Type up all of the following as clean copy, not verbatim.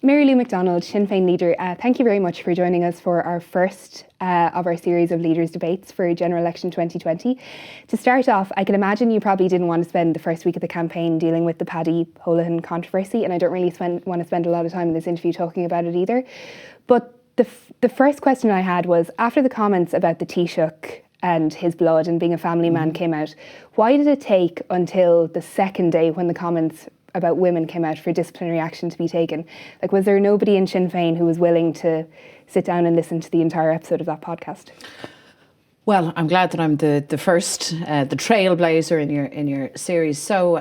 Mary Lou McDonald, Sinn Fein leader, thank you very much for joining us for our first of our series of leaders' debates for General Election 2020. To start off, I can imagine you probably didn't want to spend the first week of the campaign dealing with the Paddy Holohan controversy, and I don't really want to spend a lot of time in this interview talking about it either. But the first question I had was, after the comments about the Taoiseach and his blood and being a family man came out, why did it take until the second day when the comments about women came out for disciplinary action to be taken? Like, was there nobody in Sinn Fein who was willing to sit down and listen to the entire episode of that podcast? Well, I'm glad that I'm the first, the trailblazer in your series. So,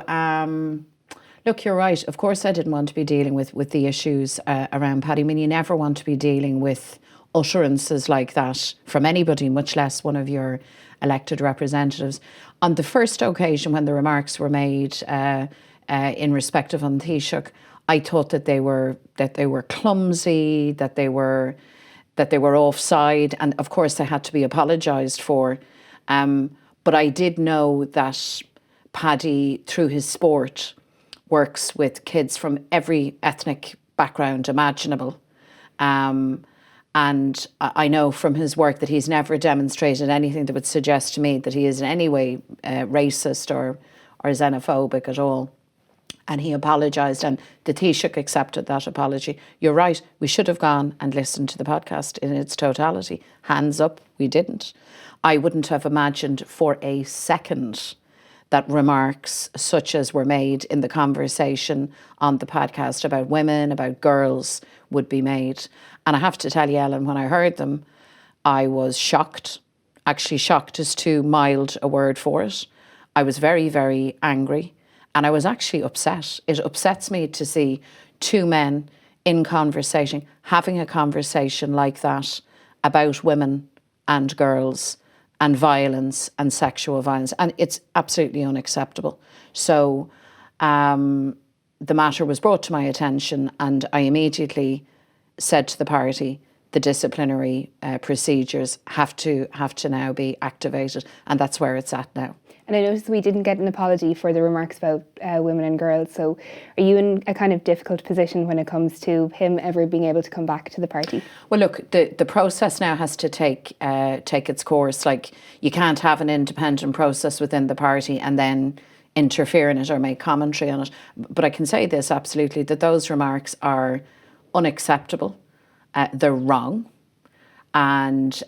look, you're right. Of course, I didn't want to be dealing with the issues around Paddy. I mean, you never want to be dealing with utterances like that from anybody, much less one of your elected representatives. On the first occasion when the remarks were made in respect of an Taoiseach, I thought that they were clumsy, that they were offside, and of course they had to be apologised for. But I did know that Paddy, through his sport, works with kids from every ethnic background imaginable. And I know from his work that he's never demonstrated anything that would suggest to me that he is in any way racist or xenophobic at all. And he apologised, and the Taoiseach accepted that apology. You're right, we should have gone and listened to the podcast in its totality. Hands up, we didn't. I wouldn't have imagined for a second that remarks such as were made in the conversation on the podcast about women, about girls, would be made. And I have to tell you, Ellen, when I heard them, I was shocked. Actually, shocked is too mild a word for it. I was very, very angry. And I was actually upset. It upsets me to see two men in conversation, having a conversation like that about women and girls and violence and sexual violence. And it's absolutely unacceptable. So the matter was brought to my attention, and I immediately said to the party, the disciplinary procedures have to now be activated. And that's where it's at now. And I noticed we didn't get an apology for the remarks about women and girls. So are you in a kind of difficult position when it comes to him ever being able to come back to the party? Well, look, the process now has to take its course. Like, you can't have an independent process within the party and then interfere in it or make commentary on it. But I can say this absolutely, that those remarks are unacceptable. They're wrong. And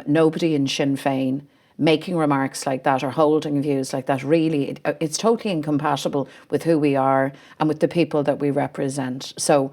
nobody in Sinn Féin making remarks like that or holding views like that, really, it's totally incompatible with who we are and with the people that we represent. So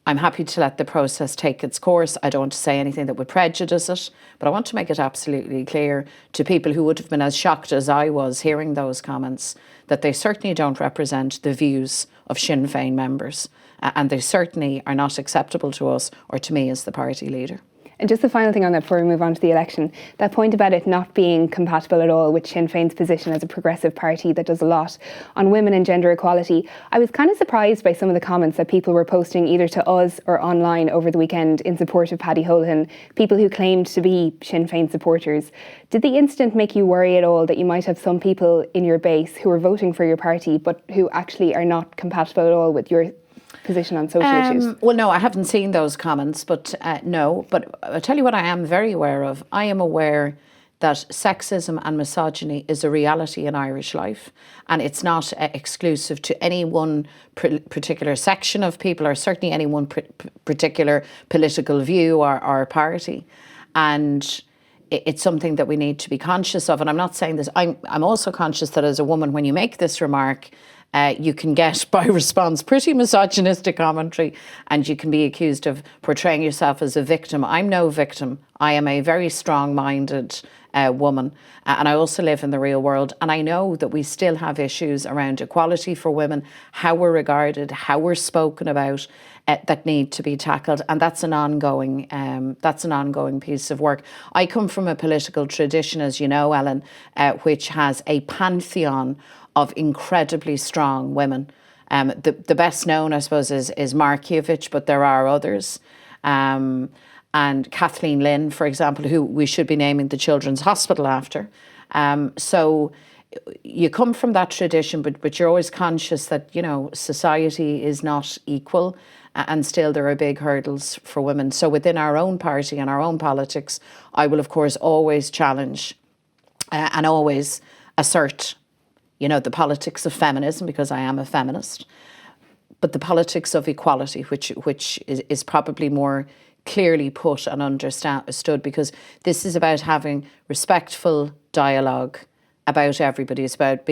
I'm happy to let the process take its course. I don't want to say anything that would prejudice it, but I want to make it absolutely clear to people who would have been as shocked as I was hearing those comments that they certainly don't represent the views of Sinn Féin members, and they certainly are not acceptable to us or to me as the party leader. And just the final thing on that before we move on to the election, that point about it not being compatible at all with Sinn Féin's position as a progressive party that does a lot on women and gender equality, I was kind of surprised by some of the comments that people were posting either to us or online over the weekend in support of Paddy Holohan, people who claimed to be Sinn Féin supporters. Did the incident make you worry at all that you might have some people in your base who are voting for your party but who actually are not compatible at all with your position on social issues? Well, no, I haven't seen those comments, but no. But I'll tell you what I am very aware of. I am aware that sexism and misogyny is a reality in Irish life, and it's not exclusive to any one particular section of people, or certainly any one particular political view or party. And it's something that we need to be conscious of. And I'm not saying this, I'm also conscious that as a woman, when you make this remark, you can get, by response, pretty misogynistic commentary, and you can be accused of portraying yourself as a victim. I'm no victim. I am a very strong-minded woman, and I also live in the real world, and I know that we still have issues around equality for women, how we're regarded, how we're spoken about, that need to be tackled, and that's an ongoing piece of work. I come from a political tradition, as you know, Ellen, which has a pantheon of incredibly strong women. The best known, I suppose, is Markievicz, but there are others. And Kathleen Lynn, for example, who we should be naming the Children's Hospital after. So you come from that tradition, but you're always conscious that, you know, society is not equal. and still there are big hurdles for women. So within our own party and our own politics, I will of course always challenge and always assert, the politics of feminism, because I am a feminist, but the politics of equality, which is probably more clearly put and understood, because this is about having respectful dialogue about everybody. It's about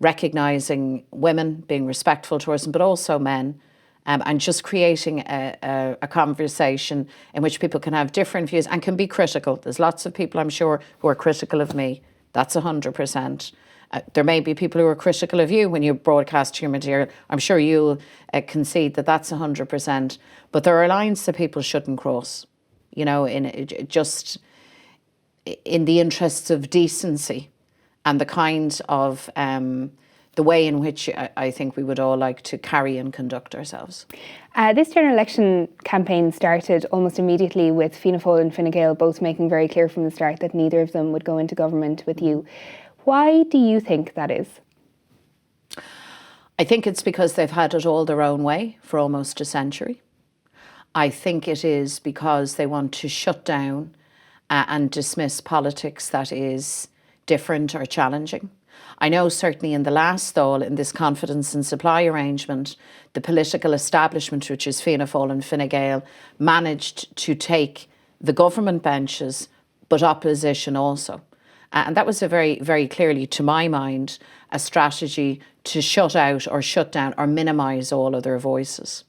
recognising women, being respectful towards them, but also men, and just creating a conversation in which people can have different views and can be critical. There's lots of people, I'm sure, who are critical of me. That's 100%. There may be people who are critical of you when you broadcast your material. I'm sure you'll concede that that's 100%. But there are lines that people shouldn't cross, in the interests of decency and the kind of the way in which I think we would all like to carry and conduct ourselves. This general election campaign started almost immediately with Fianna Fáil and Fine Gael both making very clear from the start that neither of them would go into government with you. Why do you think that is? I think it's because they've had it all their own way for almost a century. I think it is because they want to shut down and dismiss politics that is different or challenging. I know certainly in the last Dáil, in this confidence and supply arrangement, the political establishment, which is Fianna Fáil and Fine Gael, managed to take the government benches, but opposition also. And that was a very, very clearly, to my mind, a strategy to shut out or shut down or minimise all other voices.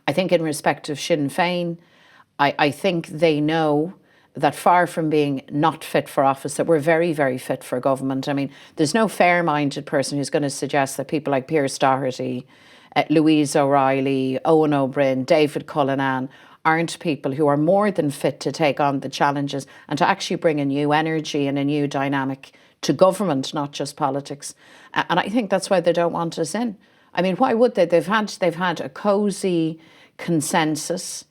I think in respect of Sinn Fein, I think they know that far from being not fit for office, that we're very, very fit for government. I mean, there's no fair-minded person who's going to suggest that people like Pierce Doherty, Louise O'Reilly, Owen O'Brien, David Cullinan aren't people who are more than fit to take on the challenges and to actually bring a new energy and a new dynamic to government, not just politics. And I think that's why they don't want us in. I mean, why would they? They've had a cosy consensus.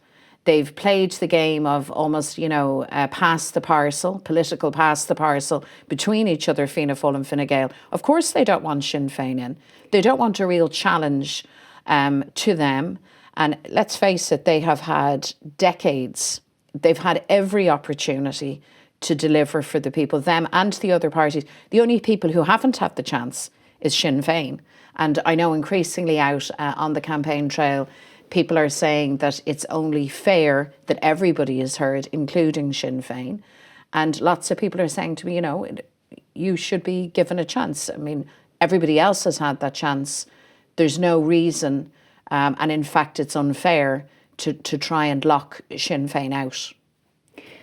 They've played the game of almost, pass the parcel, political pass the parcel between each other, Fianna Fáil and Fine Gael. Of course they don't want Sinn Féin in. They don't want a real challenge to them. And let's face it, they have had decades. They've had every opportunity to deliver for the people, them and the other parties. The only people who haven't had the chance is Sinn Féin. And I know increasingly out on the campaign trail, people are saying that it's only fair that everybody is heard, including Sinn Féin. And lots of people are saying to me, you should be given a chance. I mean, everybody else has had that chance. There's no reason, and in fact, it's unfair to try and lock Sinn Féin out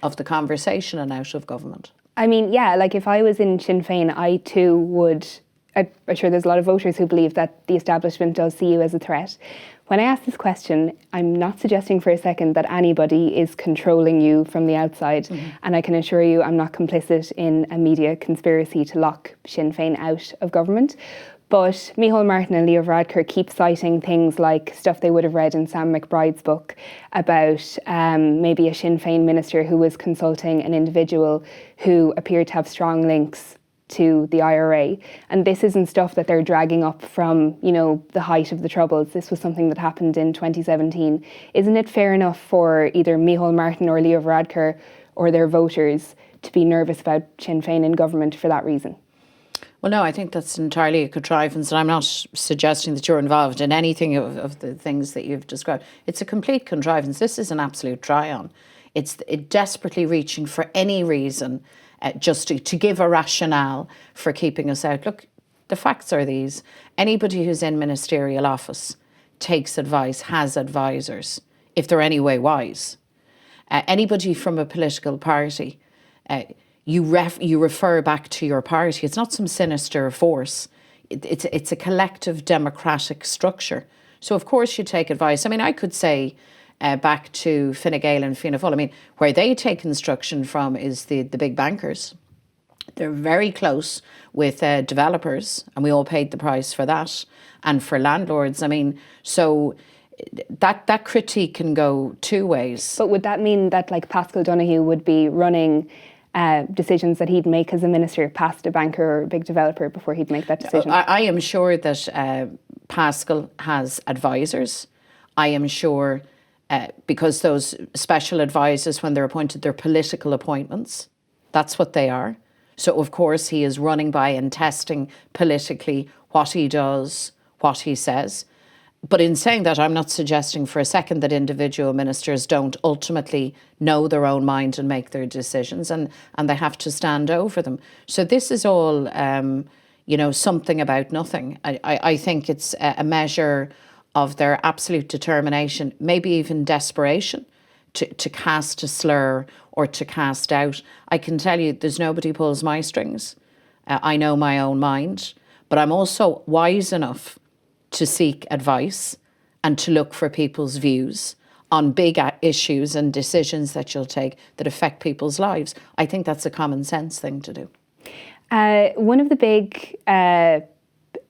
of the conversation and out of government. I mean, yeah, like if I was in Sinn Féin, I too would. I'm sure there's a lot of voters who believe that the establishment does see you as a threat. When I ask this question, I'm not suggesting for a second that anybody is controlling you from the outside. Mm-hmm. And I can assure you I'm not complicit in a media conspiracy to lock Sinn Féin out of government. But Micheál Martin and Leo Varadkar keep citing things like stuff they would have read in Sam McBride's book about maybe a Sinn Féin minister who was consulting an individual who appeared to have strong links to the IRA. And this isn't stuff that they're dragging up from, the height of the Troubles. This was something that happened in 2017. Isn't it fair enough for either Micheál Martin or Leo Varadkar or their voters to be nervous about Sinn Féin in government for that reason? Well, no, I think that's entirely a contrivance, and I'm not suggesting that you're involved in anything of the things that you've described. It's a complete contrivance. This is an absolute try-on. It's desperately reaching for any reason just to give a rationale for keeping us out. Look, the facts are these. Anybody who's in ministerial office takes advice, has advisors, if they're any way wise. Anybody from a political party, you refer back to your party. It's not some sinister force. It's a collective democratic structure. So of course you take advice. I mean, I could say back to Fine Gael and Fianna Fáil. I mean, where they take instruction from is the big bankers. They're very close with developers, and we all paid the price for that, and for landlords. I mean, so that critique can go two ways. But would that mean that, like, Paschal Donoghue would be running decisions that he'd make as a minister past a banker or a big developer before he'd make that decision? I am sure that Paschal has advisors. I am sure, because those special advisors, when they're appointed, they're political appointments. That's what they are. So, of course, he is running by and testing politically what he does, what he says. But in saying that, I'm not suggesting for a second that individual ministers don't ultimately know their own mind and make their decisions, and they have to stand over them. So this is all, something about nothing. I think it's a measure of their absolute determination, maybe even desperation, to cast a slur or to cast doubt. I can tell you there's nobody pulls my strings. I know my own mind, but I'm also wise enough to seek advice and to look for people's views on big issues and decisions that you'll take that affect people's lives. I think that's a common sense thing to do. One of the big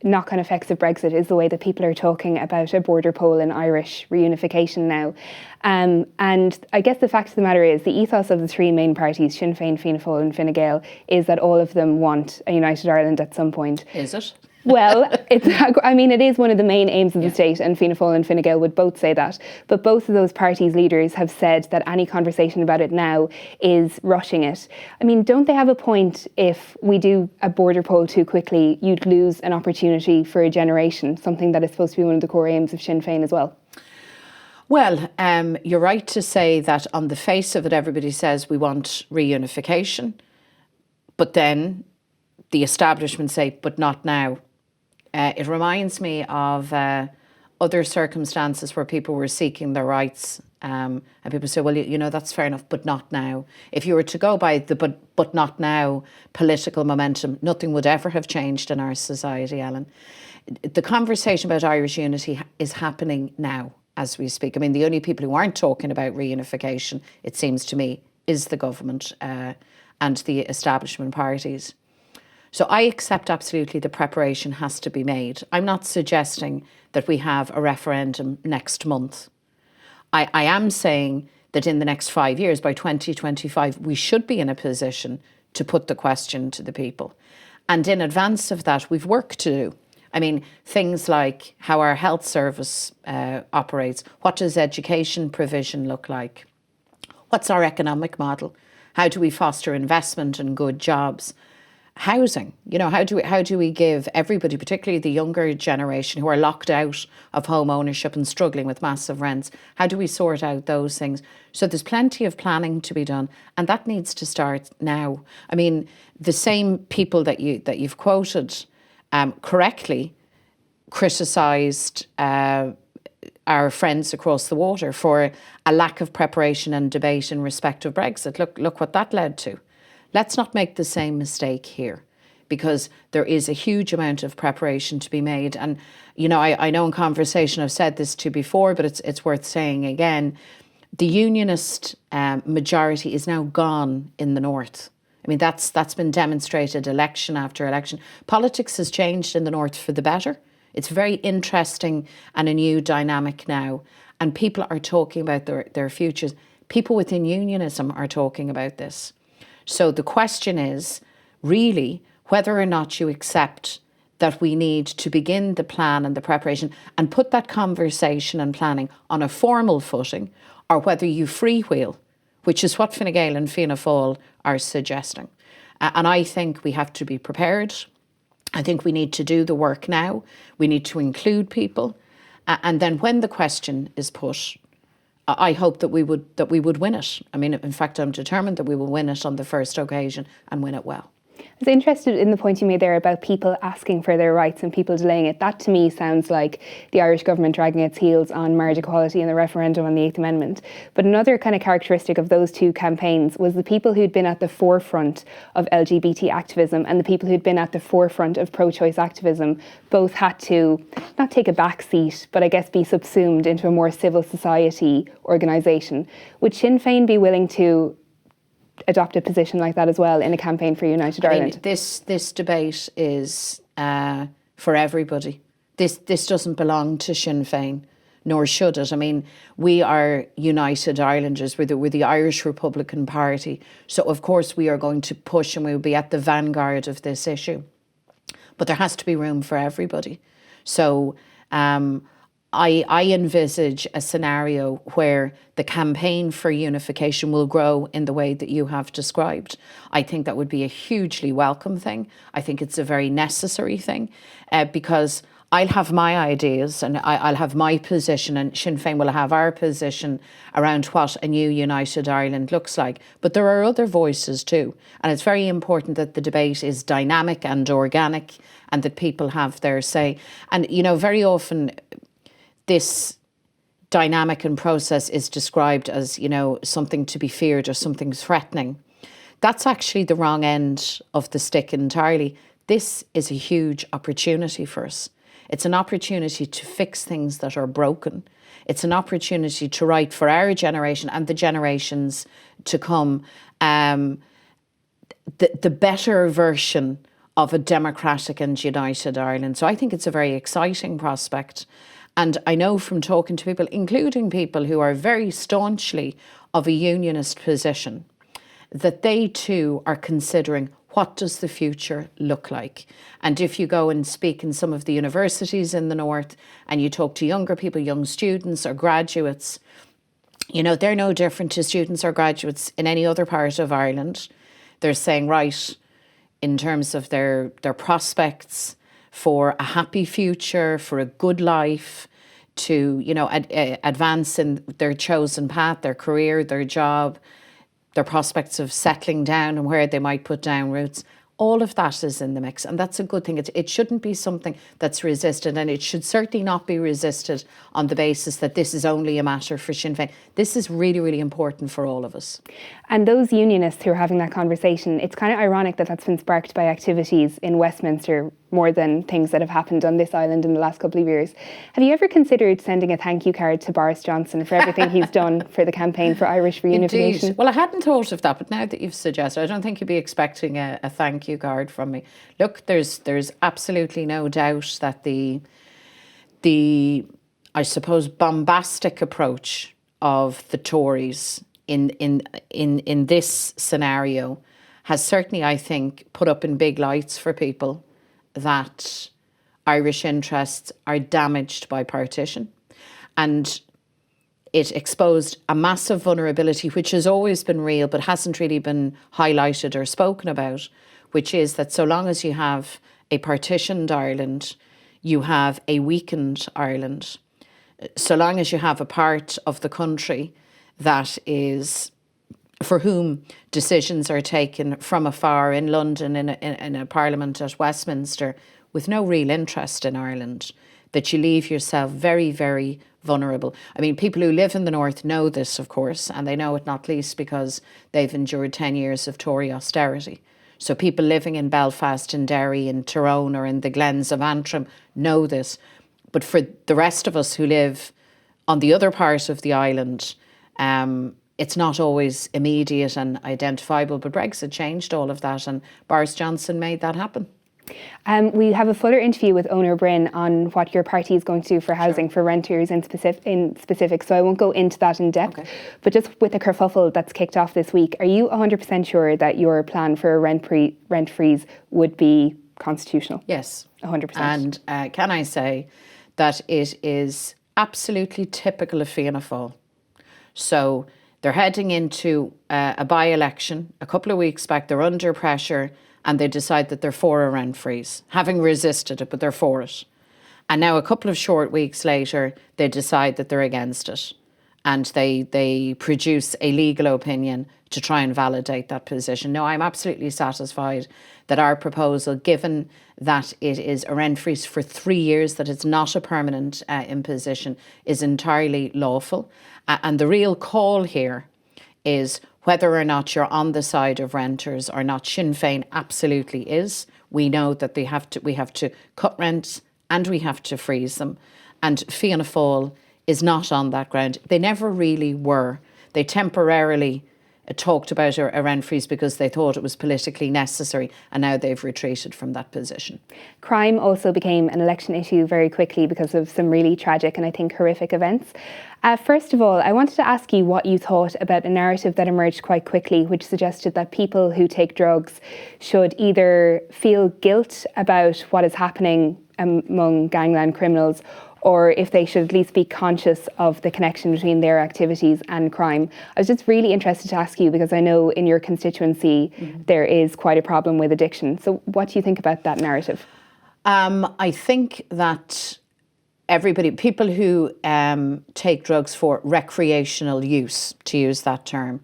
knock-on effects of Brexit is the way that people are talking about a border poll and Irish reunification now. And I guess the fact of the matter is the ethos of the three main parties, Sinn Fein, Fianna Fáil and Fine Gael, is that all of them want a united Ireland at some point. Is it? Well, it is one of the main aims of the state, and Fianna Fáil and Fine Gael would both say that. But both of those parties' leaders have said that any conversation about it now is rushing it. I mean, don't they have a point? If we do a border poll too quickly, you'd lose an opportunity for a generation, something that is supposed to be one of the core aims of Sinn Féin as well. Well, you're right to say that on the face of it, everybody says we want reunification, but then the establishment say, but not now. It reminds me of other circumstances where people were seeking their rights, and people say, well, that's fair enough, but not now. If you were to go by the but not now political momentum, nothing would ever have changed in our society, Ellen. The conversation about Irish unity is happening now as we speak. I mean, the only people who aren't talking about reunification, it seems to me, is the government and the establishment parties. So I accept absolutely the preparation has to be made. I'm not suggesting that we have a referendum next month. I am saying that in the next 5 years, by 2025, we should be in a position to put the question to the people. And in advance of that, we've work to do. I mean, things like how our health service operates. What does education provision look like? What's our economic model? How do we foster investment and good jobs? Housing, how do we give everybody, particularly the younger generation who are locked out of home ownership and struggling with massive rents, how do we sort out those things? So there's plenty of planning to be done, and that needs to start now. I mean, the same people that you've quoted correctly criticised our friends across the water for a lack of preparation and debate in respect of Brexit. Look what that led to. Let's not make the same mistake here, because there is a huge amount of preparation to be made. And, I know in conversation I've said this to before, but it's worth saying again, the unionist majority is now gone in the north. I mean, that's been demonstrated election after election. Politics has changed in the north for the better. It's very interesting and a new dynamic now. And people are talking about their futures. People within unionism are talking about this. So the question is really whether or not you accept that we need to begin the plan and the preparation and put that conversation and planning on a formal footing, or whether you freewheel, which is what Fine Gael and Fianna Fáil are suggesting. And I think we have to be prepared. I think we need to do the work now. We need to include people. And then when the question is put, I hope that we would win it. I mean, in fact, I'm determined that we will win it on the first occasion and win it well. I was interested in the point you made there about people asking for their rights and people delaying it. That to me sounds like the Irish government dragging its heels on marriage equality and the referendum on the Eighth Amendment. But another kind of characteristic of those two campaigns was the people who'd been at the forefront of LGBT activism and the people who'd been at the forefront of pro-choice activism both had to not take a back seat, but I guess be subsumed into a more civil society organisation. Would Sinn Féin be willing to adopt a position like that as well in a campaign for United Ireland? This debate is for everybody. This doesn't belong to Sinn Féin, nor should it. I mean, we are United Irelanders. We're the Irish Republican Party. So of course we are going to push and we will be at the vanguard of this issue. But there has to be room for everybody. So I envisage a scenario where the campaign for unification will grow in the way that you have described. I think that would be a hugely welcome thing. I think it's a very necessary thing, because I'll have my ideas and I'll have my position, and Sinn Féin will have our position around what a new united Ireland looks like. But there are other voices too. And it's very important that the debate is dynamic and organic and that people have their say. And, very often this dynamic and process is described as, something to be feared or something threatening. That's actually the wrong end of the stick entirely. This is a huge opportunity for us. It's an opportunity to fix things that are broken. It's an opportunity to write for our generation and the generations to come the better version of a democratic and united Ireland. So I think it's a very exciting prospect. And I know from talking to people, including people who are very staunchly of a unionist position, that they too are considering, what does the future look like? And if you go and speak in some of the universities in the north and you talk to younger people, young students or graduates, they're no different to students or graduates in any other part of Ireland. They're saying, right, in terms of their prospects for a happy future, for a good life, to, advance in their chosen path, their career, their job, their prospects of settling down and where they might put down roots. All of that is in the mix, and that's a good thing. It shouldn't be something that's resisted, and it should certainly not be resisted on the basis that this is only a matter for Sinn Féin. This is really, really important for all of us. And those unionists who are having that conversation, it's kind of ironic that that's been sparked by activities in Westminster more than things that have happened on this island in the last couple of years. Have you ever considered sending a thank you card to Boris Johnson for everything he's done for the campaign for Irish reunification? Indeed. Well, I hadn't thought of that, but now that you've suggested, I don't think you'd be expecting a thank you card from me. Look, there's absolutely no doubt that the I suppose bombastic approach of the Tories in this scenario has certainly, I think, put up in big lights for people that Irish interests are damaged by partition. And it exposed a massive vulnerability, which has always been real, but hasn't really been highlighted or spoken about, which is that so long as you have a partitioned Ireland, you have a weakened Ireland. So long as you have a part of the country that is, for whom decisions are taken from afar in London, in a parliament at Westminster, with no real interest in Ireland, that you leave yourself very, very vulnerable. I mean, people who live in the north know this, of course, and they know it not least because they've endured 10 years of Tory austerity. So people living in Belfast, in Derry, in Tyrone or in the glens of Antrim know this. But for the rest of us who live on the other part of the island, it's not always immediate and identifiable, but Brexit changed all of that and Boris Johnson made that happen. We have a fuller interview with Oner Bryn on what your party is going to do for housing for renters in specific, so I won't go into that in depth. Okay. But just with the kerfuffle that's kicked off this week, are you 100% sure that your plan for a rent freeze would be constitutional? Yes. 100%. And can I say that it is absolutely typical of Fianna. So they're heading into a by-election a couple of weeks back. They're under pressure and they decide that they're for a rent freeze, having resisted it, but they're for it. And now a couple of short weeks later, they decide that they're against it. And they produce a legal opinion to try and validate that position. No, I'm absolutely satisfied that our proposal, given that it is a rent freeze for 3 years, that it's not a permanent imposition, is entirely lawful. And the real call here is whether or not you're on the side of renters or not. Sinn Féin absolutely is. We know that we have to cut rents and we have to freeze them. And Fianna Fáil is not on that ground. They never really were. They temporarily talked about a rent freeze because they thought it was politically necessary, and now they've retreated from that position. Crime also became an election issue very quickly because of some really tragic and I think horrific events. First of all, I wanted to ask you what you thought about a narrative that emerged quite quickly, which suggested that people who take drugs should either feel guilt about what is happening among gangland criminals or if they should at least be conscious of the connection between their activities and crime. I was just really interested to ask you, because I know in your constituency there is quite a problem with addiction. So what do you think about that narrative? I think that people who take drugs for recreational use, to use that term,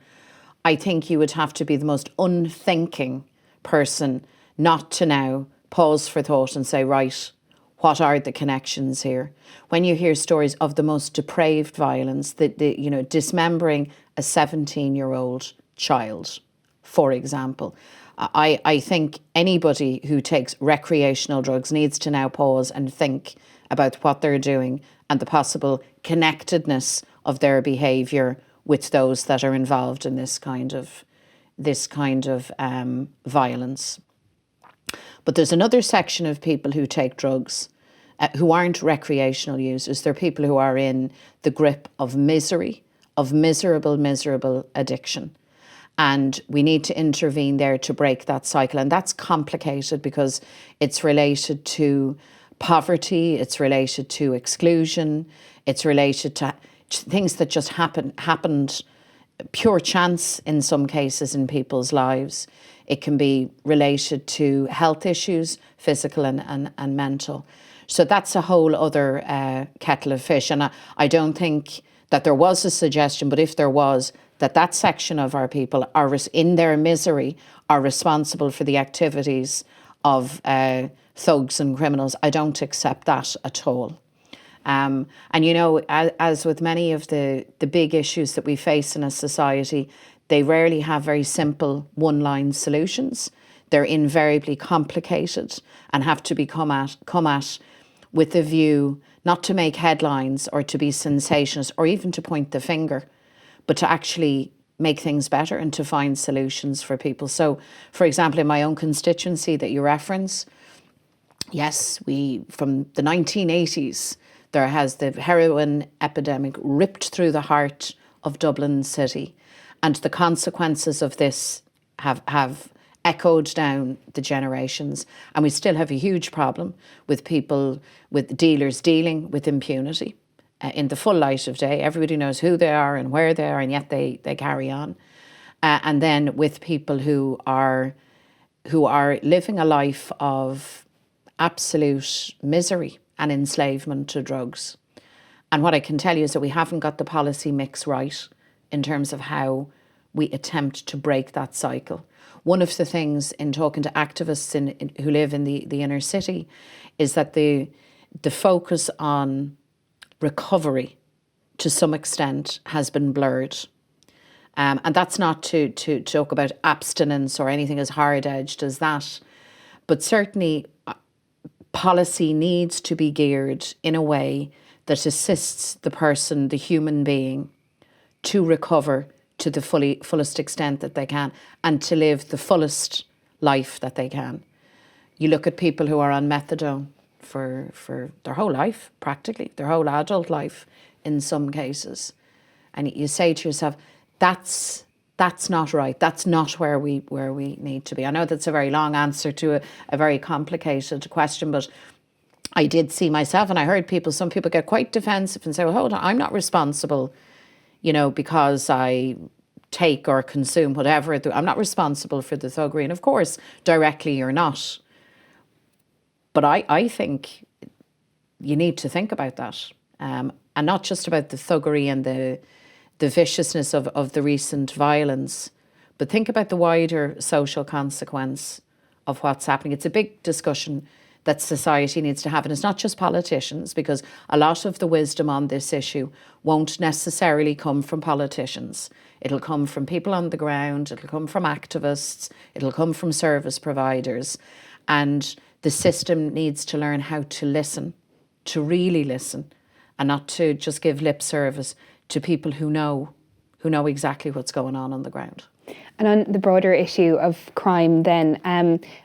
I think you would have to be the most unthinking person not to now pause for thought and say, right, what are the connections here? When you hear stories of the most depraved violence, dismembering a 17-year-old child, for example, I think anybody who takes recreational drugs needs to now pause and think about what they're doing and the possible connectedness of their behaviour with those that are involved in this kind of violence. But there's another section of people who take drugs who aren't recreational users. They're people who are in the grip of misery, of miserable addiction. And we need to intervene there to break that cycle. And that's complicated because it's related to poverty, it's related to exclusion, it's related to things that just happened pure chance in some cases in people's lives. It can be related to health issues, physical and mental. So that's a whole other kettle of fish. And I don't think that there was a suggestion, but if there was, that section of our people are in their misery are responsible for the activities of thugs and criminals. I don't accept that at all. And as with many of the big issues that we face in a society, they rarely have very simple one-line solutions. They're invariably complicated and have to be come at with a view not to make headlines or to be sensationalist or even to point the finger, but to actually make things better and to find solutions for people. So, for example, in my own constituency that you reference, yes, from the 1980s, there has the heroin epidemic ripped through the heart of Dublin City. And the consequences of this have echoed down the generations. And we still have a huge problem with people, with dealers dealing with impunity in the full light of day. Everybody knows who they are and where they are, and yet they carry on. And then with people who are living a life of absolute misery and enslavement to drugs. And what I can tell you is that we haven't got the policy mix right in terms of how we attempt to break that cycle. One of the things in talking to activists who live in the inner city is that the focus on recovery to some extent has been blurred. And that's not to talk about abstinence or anything as hard-edged as that, but certainly policy needs to be geared in a way that assists the person, the human being, to recover to the fullest extent that they can and to live the fullest life that they can. You look at people who are on methadone for their whole life, practically, their whole adult life in some cases. And you say to yourself, that's not right. That's not where we need to be. I know that's a very long answer to a very complicated question, but I did see myself, and I heard some people get quite defensive and say, well, hold on, I'm not responsible, because I take or consume whatever. I'm not responsible for the thuggery. And of course, directly you're not. But I think you need to think about that. And not just about the thuggery and the viciousness of the recent violence, but think about the wider social consequence of what's happening. It's a big discussion that society needs to have. And it's not just politicians, because a lot of the wisdom on this issue won't necessarily come from politicians. It'll come from people on the ground, it'll come from activists, it'll come from service providers. And the system needs to learn how to listen, to really listen, and not to just give lip service to people who know exactly what's going on the ground. And on the broader issue of crime then,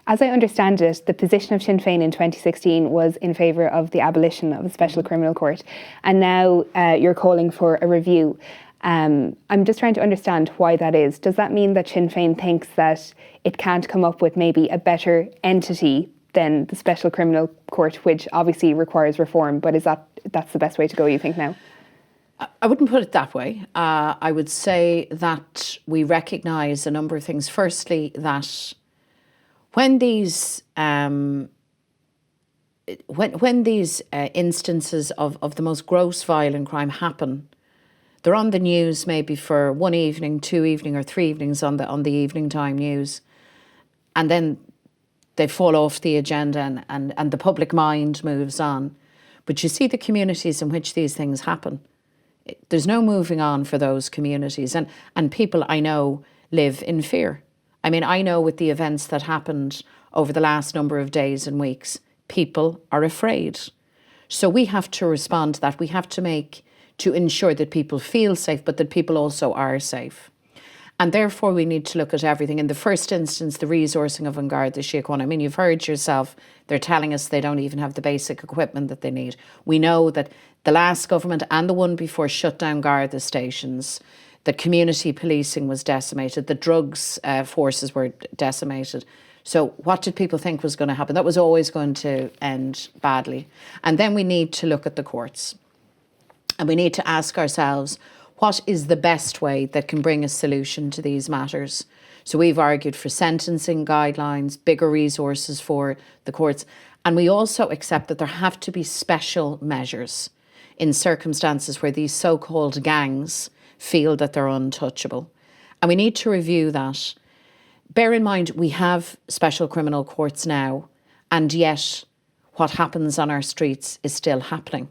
as I understand it, the position of Sinn Fein in 2016 was in favour of the abolition of a special criminal court. And now you're calling for a review. I'm just trying to understand why that is. Does that mean that Sinn Fein thinks that it can't come up with maybe a better entity than the Special Criminal Court, which obviously requires reform. But that's the best way to go, you think, now? I wouldn't put it that way. I would say that we recognise a number of things. Firstly, that when these instances of the most gross violent crime happen, they're on the news maybe for one evening, 2 evenings, or 3 evenings on the evening time news, and then they fall off the agenda and the public mind moves on. But you see the communities in which these things happen. There's no moving on for those communities. And people I know live in fear. I mean, I know with the events that happened over the last number of days and weeks, people are afraid. So we have to respond to that. We have to ensure that people feel safe, but that people also are safe. And therefore, we need to look at everything. In the first instance, the resourcing of An Garda Síochána. I mean, you've heard yourself, they're telling us they don't even have the basic equipment that they need. We know that the last government and the one before shut down Garda stations, that community policing was decimated, the drugs forces were decimated. So what did people think was going to happen? That was always going to end badly. And then we need to look at the courts. And we need to ask ourselves, what is the best way that can bring a solution to these matters? So we've argued for sentencing guidelines, bigger resources for the courts. And we also accept that there have to be special measures in circumstances where these so-called gangs feel that they're untouchable. And we need to review that. Bear in mind, we have special criminal courts now, and yet what happens on our streets is still happening.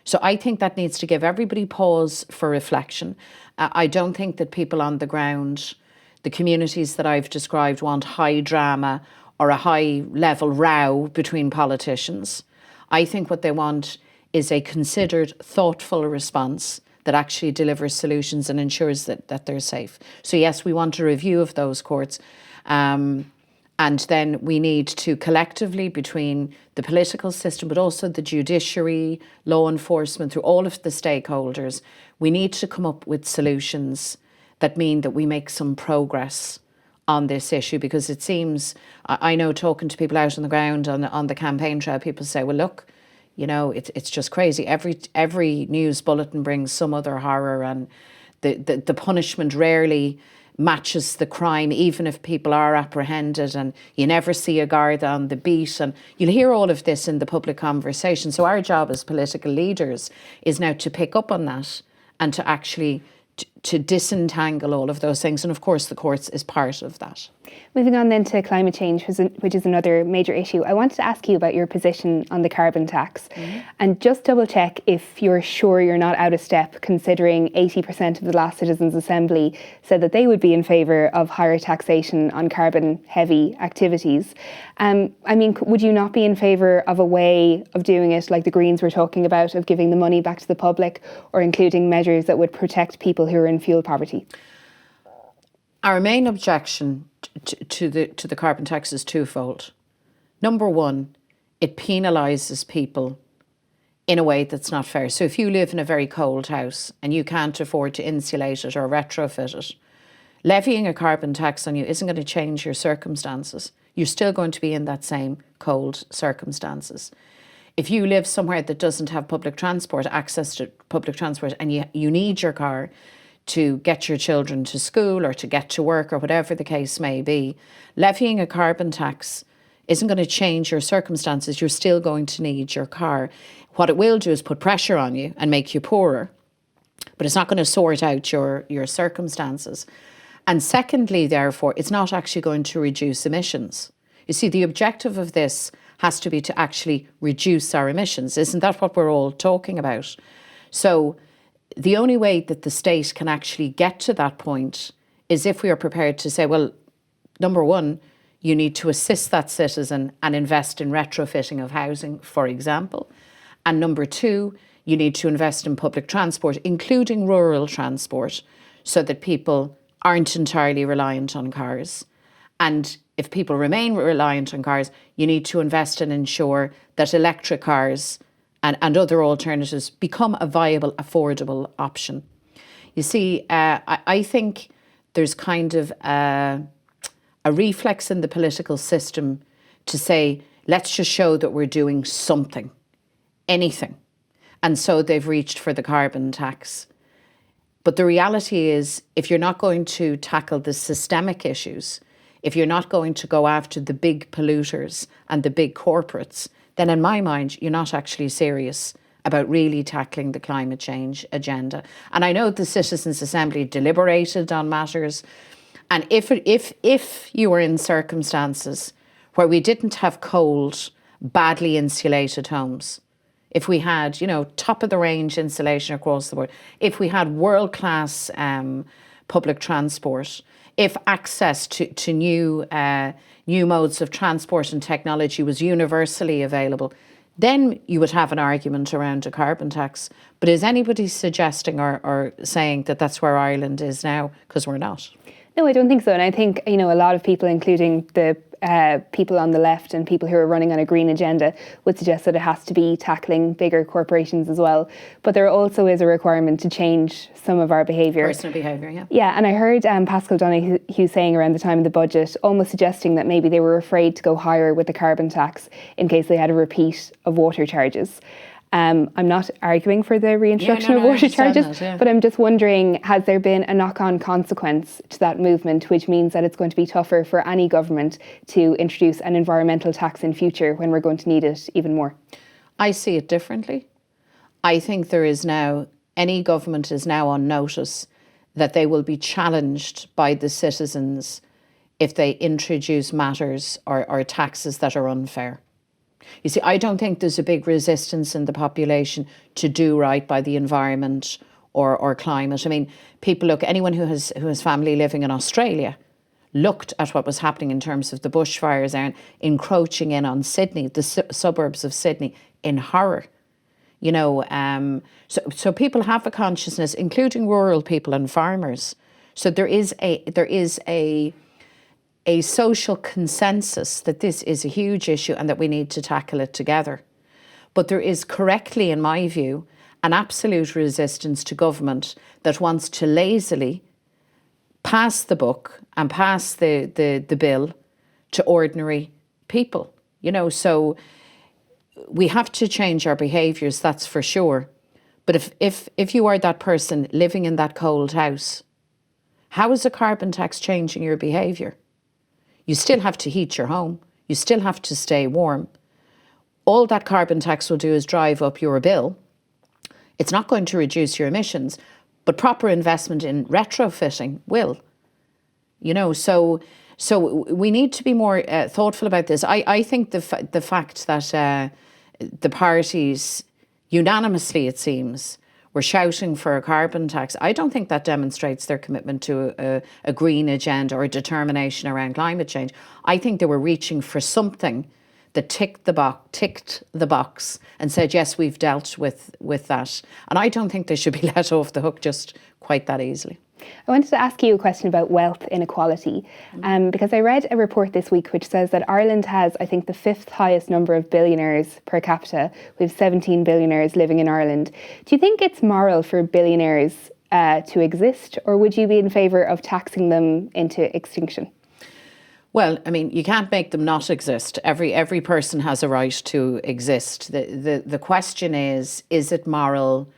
So I think that needs to give everybody pause for reflection. I don't think that people on the ground, the communities that I've described, want high drama or a high level row between politicians. I think what they want is a considered, thoughtful response that actually delivers solutions and ensures that they're safe. So yes, we want a review of those courts. And then we need to collectively, between the political system, but also the judiciary, law enforcement, through all of the stakeholders, we need to come up with solutions that mean that we make some progress on this issue. Because it seems, I know talking to people out on the ground on the campaign trail, people say, well, look, you know, it's just crazy. Every news bulletin brings some other horror, and the punishment rarely matches the crime, even if people are apprehended, and you never see a guard on the beat. And you'll hear all of this in the public conversation. So our job as political leaders is now to pick up on that and to actually to disentangle all of those things. And of course, the courts is part of that. Moving on then to climate change, which is another major issue. I wanted to ask you about your position on the carbon tax, and just double check if you're sure you're not out of step, considering 80% of the last Citizens' Assembly said that they would be in favour of higher taxation on carbon heavy activities. I mean, would you not be in favour of a way of doing it like the Greens were talking about, of giving the money back to the public, or including measures that would protect people who are in fuel poverty? Our main objection to the carbon tax is twofold. Number one, it penalises people in a way that's not fair. So if you live in a very cold house and you can't afford to insulate it or retrofit it, levying a carbon tax on you isn't going to change your circumstances. You're still going to be in that same cold circumstances. If you live somewhere that doesn't have public transport, access to public transport, and you need your car to get your children to school or to get to work or whatever the case may be, levying a carbon tax isn't going to change your circumstances. You're still going to need your car. What it will do is put pressure on you and make you poorer, but it's not going to sort out your circumstances. And secondly, therefore, it's not actually going to reduce emissions. You see, the objective of this has to be to actually reduce our emissions. Isn't that what we're all talking about? So the only way that the state can actually get to that point is if we are prepared to say, well, number one, you need to assist that citizen and invest in retrofitting of housing, for example. And number two, you need to invest in public transport, including rural transport, so that people aren't entirely reliant on cars. And if people remain reliant on cars, you need to invest and ensure that electric cars and other alternatives become a viable, affordable option. You see, I think there's kind of a reflex in the political system to say let's just show that we're doing something, anything. And so they've reached for the carbon tax. But the reality is, if you're not going to tackle the systemic issues, if you're not going to go after the big polluters and the big corporates, then in my mind, you're not actually serious about really tackling the climate change agenda. And I know the Citizens' Assembly deliberated on matters. And if you were in circumstances where we didn't have cold, badly insulated homes, if we had, top of the range insulation across the board, if we had world-class public transport, if access to new modes of transport and technology was universally available, then you would have an argument around a carbon tax. But is anybody suggesting or saying that that's where Ireland is now? Because we're not. No, I don't think so. And I think, a lot of people, including the people on the left and people who are running on a green agenda, would suggest that it has to be tackling bigger corporations as well. But there also is a requirement to change some of our behaviour. Personal behaviour, yeah. Yeah, and I heard Pascal Donoghue saying around the time of the budget, almost suggesting that maybe they were afraid to go higher with the carbon tax in case they had a repeat of water charges. I'm not arguing for the reintroduction of water charges, but I'm just wondering, has there been a knock-on consequence to that movement, which means that it's going to be tougher for any government to introduce an environmental tax in future when we're going to need it even more? I see it differently. I think any government is now on notice that they will be challenged by the citizens if they introduce matters or taxes that are unfair. You see, I don't think there's a big resistance in the population to do right by the environment or climate. I mean, anyone who has family living in Australia looked at what was happening in terms of the bushfires and encroaching in on Sydney, the suburbs of Sydney, in horror. So people have a consciousness, including rural people and farmers. So there is a social consensus that this is a huge issue and that we need to tackle it together. But there is, correctly in my view, an absolute resistance to government that wants to lazily pass the buck and pass the bill to ordinary people. So we have to change our behaviours, that's for sure. But if you are that person living in that cold house, how is a carbon tax changing your behaviour? You still have to heat your home. You still have to stay warm. All that carbon tax will do is drive up your bill. It's not going to reduce your emissions, but proper investment in retrofitting will. So we need to be more thoughtful about this. I think the fact that the parties unanimously, it seems, were shouting for a carbon tax, I don't think that demonstrates their commitment to a green agenda or a determination around climate change. I think they were reaching for something that ticked the box and said, yes, we've dealt with that. And I don't think they should be let off the hook just quite that easily. I wanted to ask you a question about wealth inequality, because I read a report this week which says that Ireland has, I think, the 5th highest number of billionaires per capita. We have 17 billionaires living in Ireland. Do you think it's moral for billionaires to exist, or would you be in favour of taxing them into extinction? Well, I mean, you can't make them not exist. Every person has a right to exist. The question is it moral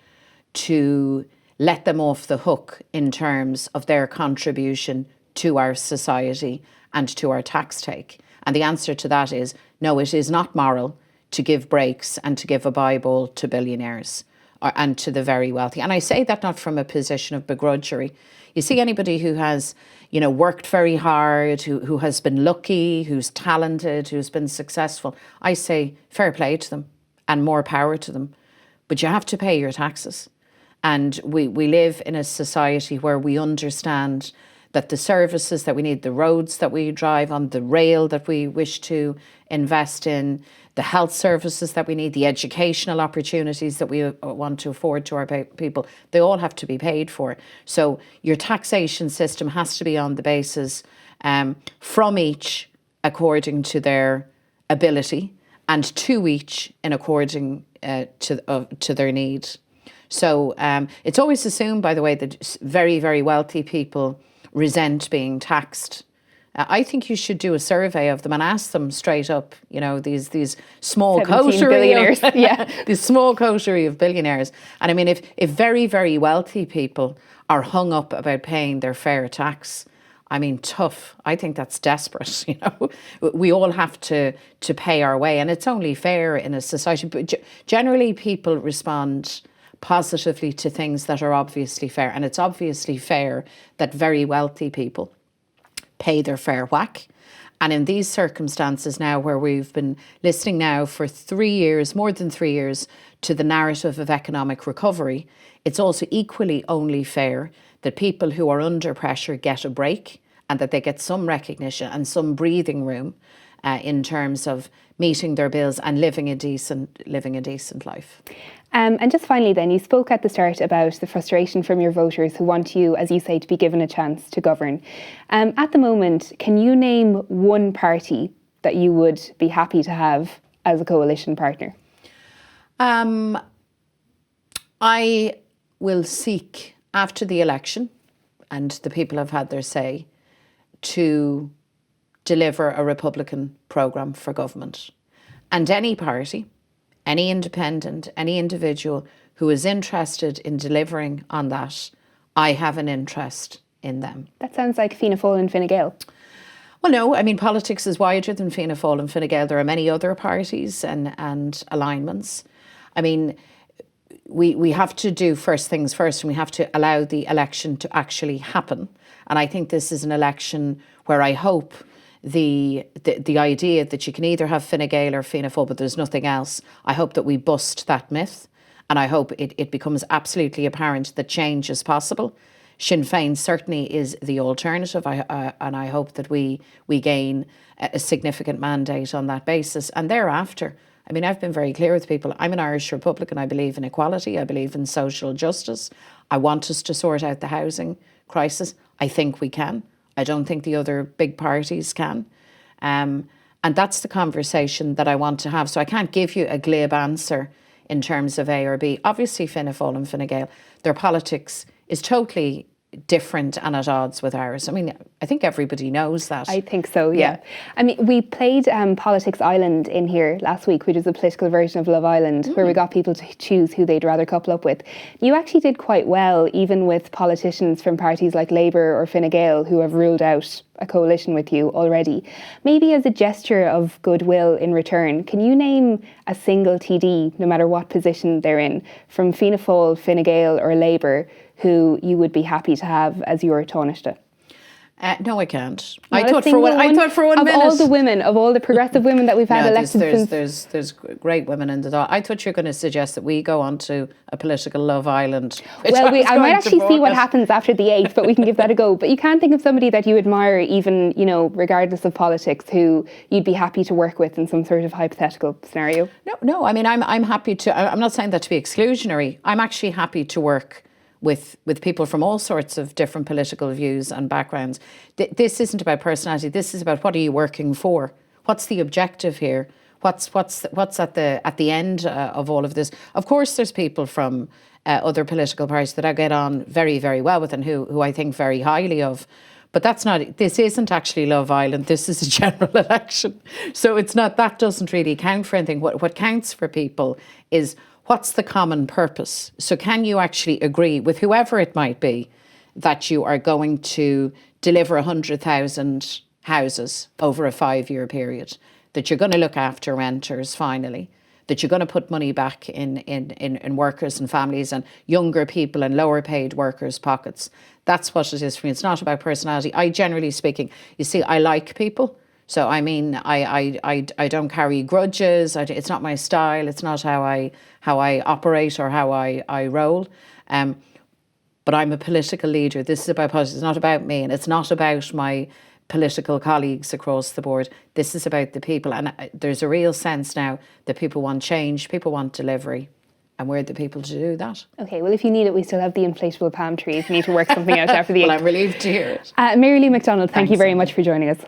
to let them off the hook in terms of their contribution to our society and to our tax take? And the answer to that is no, it is not moral to give breaks and to give a Bible to billionaires and to the very wealthy. And I say that not from a position of begrudgery. You see, anybody who has, worked very hard, who has been lucky, who's talented, who's been successful, I say fair play to them and more power to them. But you have to pay your taxes. And we live in a society where we understand that the services that we need, the roads that we drive on, the rail that we wish to invest in, the health services that we need, the educational opportunities that we want to afford to our people, they all have to be paid for. So your taxation system has to be on the basis from each according to their ability and to each in according to their need. So it's always assumed, by the way, that very, very wealthy people resent being taxed. I think you should do a survey of them and ask them straight up, these small 17 billionaires, these small coterie of billionaires. And I mean, if very, very wealthy people are hung up about paying their fair tax, I mean, tough. I think that's desperate. We all have to pay our way, and it's only fair in a society. But generally, people respond positively to things that are obviously fair, and it's obviously fair that very wealthy people pay their fair whack. And in these circumstances now, where we've been listening now for 3 years, more than 3 years, to the narrative of economic recovery, it's also equally only fair that people who are under pressure get a break, and that they get some recognition and some breathing room in terms of meeting their bills and living a decent life. And just finally then, you spoke at the start about the frustration from your voters who want you, as you say, to be given a chance to govern. At the moment, can you name one party that you would be happy to have as a coalition partner? I will seek, after the election, and the people have had their say, to deliver a Republican programme for government. And any party, any independent, any individual who is interested in delivering on that, I have an interest in them. That sounds like Fianna Fáil and Fine Gael. Well, no, I mean, politics is wider than Fianna Fáil and Fine Gael. There are many other parties and alignments. I mean, we have to do first things first, and we have to allow the election to actually happen. And I think this is an election where I hope the idea that you can either have Fine Gael or Fianna Fáil, but there's nothing else, I hope that we bust that myth, and I hope it becomes absolutely apparent that change is possible. Sinn Fein certainly is the alternative, and I hope that we gain a significant mandate on that basis. And thereafter, I mean, I've been very clear with people. I'm an Irish Republican. I believe in equality. I believe in social justice. I want us to sort out the housing crisis. I think we can. I don't think the other big parties can. And that's the conversation that I want to have. So I can't give you a glib answer in terms of A or B. Obviously, Fianna Fáil and Fine Gael, their politics is totally different and at odds with ours. I mean, I think everybody knows that. I think so, yeah. I mean, we played Politics Island in here last week, which is a political version of Love Island, where we got people to choose who they'd rather couple up with. You actually did quite well, even with politicians from parties like Labour or Fine Gael who have ruled out a coalition with you already. Maybe as a gesture of goodwill in return, can you name a single TD, no matter what position they're in, from Fianna Fáil, Fine Gael or Labour, who you would be happy to have as your Taoiseach? No, I can't. Not I thought for one of minute. Of all the women, of all the progressive women that we've had elected since. There's great women in the Dáil. I thought you were going to suggest that we go on to a political Love Island. Well, I might actually see what happens after the 8th, but we can give that a go. But you can't think of somebody that you admire, even, regardless of politics, who you'd be happy to work with in some sort of hypothetical scenario? No. I mean, I'm happy to. I'm not saying that to be exclusionary. I'm actually happy to work with people from all sorts of different political views and backgrounds. This isn't about personality. This is about what are you working for? What's the objective here? What's at the end of all of this? Of course, there's people from other political parties that I get on very, very well with and who I think very highly of. But this isn't actually Love Island. This is a general election. So it's not, that doesn't really count for anything. What counts for people is, what's the common purpose? So can you actually agree with whoever it might be that you are going to deliver 100,000 houses over a 5-year period, that you're going to look after renters finally, that you're going to put money back in workers and families and younger people and lower paid workers' pockets? That's what it is for me. It's not about personality. I, generally speaking, you see, I like people. So, I mean, I don't carry grudges. It's not my style. It's not how I operate or how I roll. But I'm a political leader. This is about politics. It's not about me, and it's not about my political colleagues across the board. This is about the people. And there's a real sense now that people want change, people want delivery. And we're the people to do that. Okay, well, if you need it, we still have the inflatable palm trees. You need to work something out after the 8th. Well, I'm relieved to hear it. Mary Lou McDonald, thank you very much for joining us.